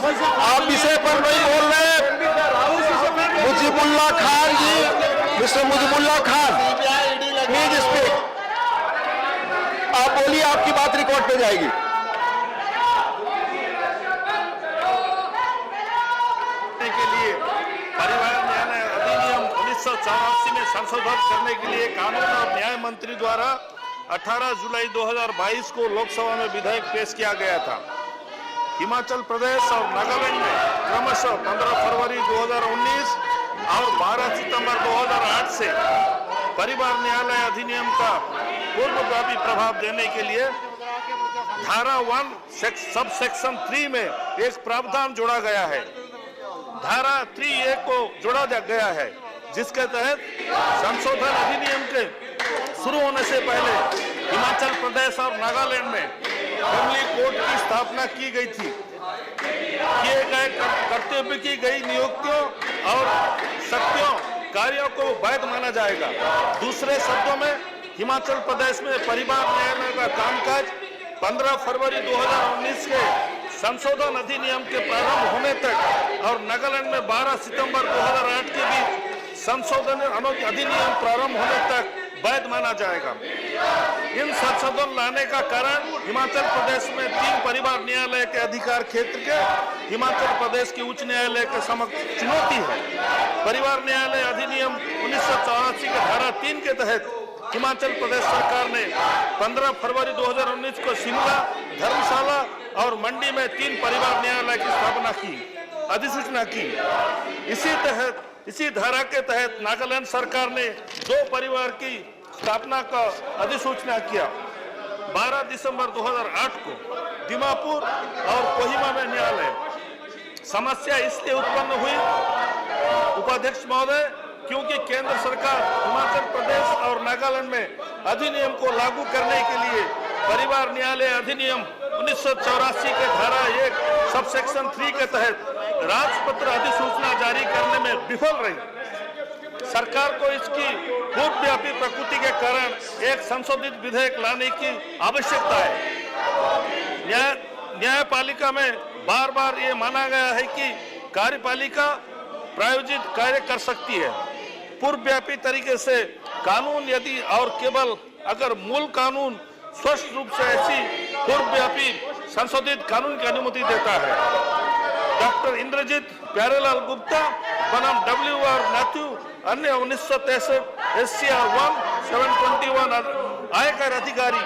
आप विषय पर नहीं बोल रहे। Mujibulla Khan ji, mister Mujibulla Khan, please speak. आप बोलिए, आपकी बात रिकॉर्ड पे जाएगी। के लिए परिवार न्याय अधिनियम 1984 में संशोधन करने के लिए कानून और न्याय मंत्री द्वारा 18 जुलाई 2022 को लोकसभा में विधेयक पेश किया गया था। हिमाचल प्रदेश और नागालैंड में क्रमशः 15 फरवरी 2019 और 12 सितंबर 2008 से परिवार न्यायालय अधिनियम का पूर्वव्यापी प्रभाव देने के लिए धारा 1 सब सेक्शन 3 में एक प्रावधान जोड़ा गया है। धारा 3A को जोड़ा गया है, जिसके तहत संशोधन अधिनियम के शुरू होने से पहले हिमाचल प्रदेश और नागालैंड में फैमिली कोर्ट की स्थापना की गई थी। किए गए कर्तव्य की गई नियुक्तियों और शक्तियों कार्यों को वैध माना जाएगा। दूसरे शब्दों में हिमाचल प्रदेश में परिवार न्यायालय का कामकाज 15 फरवरी 2019 के संशोधन अधिनियम के प्रारंभ होने तक और नागालैंड में 12 सितंबर 2008 के बीच संशोधन अधिनियम प्रारंभ होने तक वैध माना जाएगा। इन संशोधन लाने का कारण हिमाचल प्रदेश में 3 परिवार न्यायालय के अधिकार क्षेत्र के हिमाचल प्रदेश के उच्च न्यायालय के समक्ष चुनौती है। परिवार न्यायालय अधिनियम 1984 के धारा 3 के तहत हिमाचल प्रदेश सरकार ने 15 फरवरी 2019 को शिमला, धर्मशाला और मंडी में 3 परिवार न्यायालय की स्थापना की, अधिसूचना की। इसी धारा के तहत नागालैंड सरकार ने 2 परिवार की स्थापना का अधिसूचना किया। 12 दिसंबर 2008 को दीमापुर और कोहिमा में न्यायालय। समस्या इसलिए उत्पन्न हुई उपाध्यक्ष महोदय, क्योंकि केंद्र सरकार हिमाचल प्रदेश और नागालैंड में अधिनियम को लागू करने के लिए परिवार न्यायालय अधिनियम 1984 के धारा 1 सब सेक्शन 3 के तहत राजपत्र अधिसूचना जारी करने में विफल रही। सरकार को इसकी पूर्वव्यापी प्रकृति के कारण एक संशोधित विधेयक लाने की आवश्यकता है। न्यायपालिका में बार बार ये माना गया है कि कार्यपालिका प्रायोजित कार्य कर सकती है। पूर्वव्यापी तरीके से कानून यदि और केवल अगर मूल कानून स्पष्ट रूप से ऐसी पूर्वव्यापी संशोधित कानून की अनुमति देता है। डॉक्टर इंद्रजीत प्यारेलाल गुप्ता बनाम WR मैथ्यू अन्य 1963 SCR 1 721 आयकर अधिकारी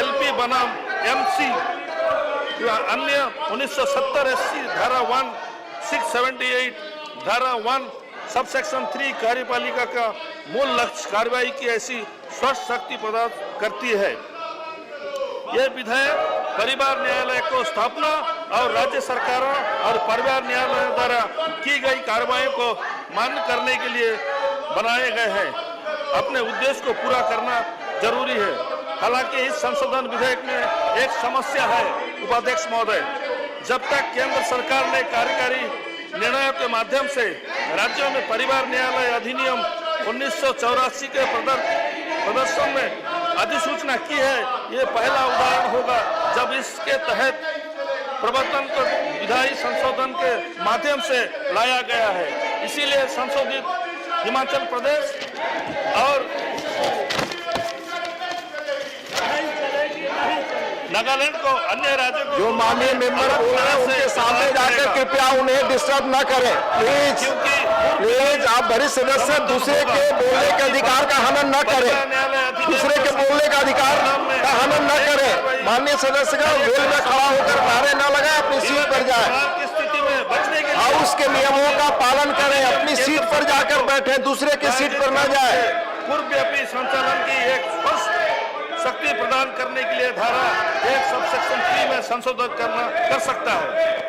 LP बनाम MC अन्य 1970 SC धारा 1 678 धारा 1 सब सेक्शन 3 कार्यपालिका का मूल लक्ष्य कार्रवाई की ऐसी स्पष्ट शक्ति प्रदान करती है। यह विधेयक परिवार न्यायालय को स्थापना और राज्य सरकारों और परिवार न्यायालय द्वारा की गई कार्रवाई को मान्य करने के लिए बनाए गए हैं। अपने उद्देश्य को पूरा करना जरूरी है। हालांकि इस संशोधन विधेयक में एक समस्या है उपाध्यक्ष महोदय। जब तक केंद्र सरकार ने कार्यकारी निर्णयों के माध्यम से राज्यों में परिवार न्यायालय अधिनियम 1984 के प्रदर्शन में अधिसूचना की है, ये पहला उदाहरण होगा जब इसके तहत प्रवर्तन को विधायी संशोधन के माध्यम से लाया गया है। इसीलिए संशोधित हिमाचल प्रदेश और नागालैंड को अन्य राज्यों को जो माननीय मेंबर बोल रहे हैं उनके सामने जाकर कृपया उन्हें डिस्टर्ब न करें प्लीज। प्लीज आप वरिष्ठ सदस्य दूसरे के बोलने के अधिकार का हनन न करें, दूसरे के बोलने का अधिकार का हनन न करें। माननीय सदस्य का वेल में खड़ा होकर नारे न लगाए, अपनी सीट पर जाए। हाउस के नियमों का पालन करें, अपनी सीट पर जाकर बैठे, दूसरे की सीट पर न जाए। पूर्वव्यापी संचालन की एक स्पष्ट शक्ति प्रदान करने के लिए धारा 1 सब सेक्शन 3 में संशोधन कर सकता है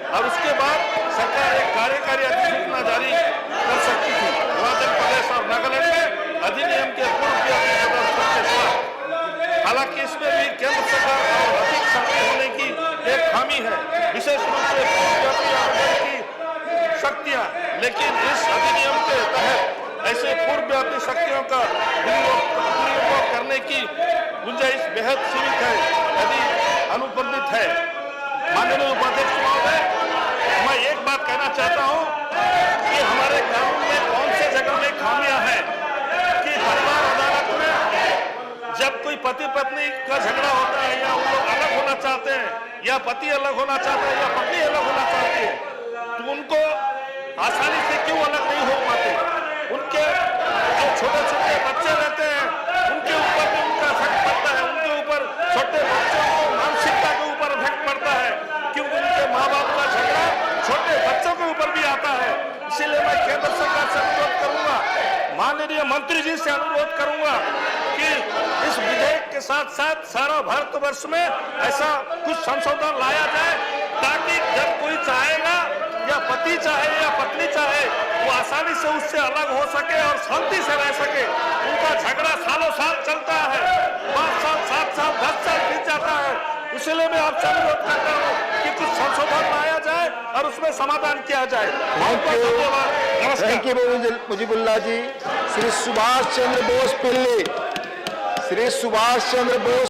और उसके बाद सरकार एक कार्यकारी अधिसूचना जारी कर सकती थी। हिमाचल प्रदेश और नागालैंड में अधिनियम के पूर्वव्यापी प्रदर्शन के साथ हालांकि इसमें भी केंद्र सरकार और अधिक शक्ति होने की एक खामी है, विशेष रूप से पूर्वव्यापी आवेदन की शक्तियां। लेकिन इस अधिनियम के तहत ऐसे पूर्वव्यापी शक्तियों का दुरुपयोग करने की गुंजाइश बेहद सीमित है, यदि अनुबंधित है। माननीय उपाध्यक्ष महोदय, पति पत्नी का झगड़ा होता है या वो लोग अलग होना चाहते हैं या पति अलग होना चाहता है या पत्नी अलग होना चाहती है, तो उनको आसानी से क्यों अलग नहीं हो पाते? उनके जो छोटे छोटे बच्चे रहते हैं उनके ऊपर भी उनका इफेक्ट पड़ता है, उनके ऊपर छोटे बच्चों को मानसिकता के ऊपर इफेक्ट पड़ता है, क्योंकि उनके माँ बाप का झगड़ा छोटे बच्चों के ऊपर भी आता है। इसीलिए मैं केंद्र सरकार से अनुरोध करूंगा, माननीय मंत्री जी से अनुरोध करूंगा कि इस विधेयक के साथ साथ सारा भारतवर्ष में ऐसा कुछ संशोधन लाया जाए ताकि जब कोई चाहेगा या पति चाहे या पत्नी चाहे वो आसानी से उससे अलग हो सके और शांति से रह सके। उनका झगड़ा सालों साल चलता है, 5 साल 7 साल 10 साल बीत जाता है। इसलिए मैं आपसे अनुरोध करता हूँ कि कुछ संशोधन लाया जाए और उसमें समाधान किया जाए। Thank you Mujibullah ji. श्री सुभाष चंद्र बोस पिल्ली, श्री सुभाष चंद्र बोस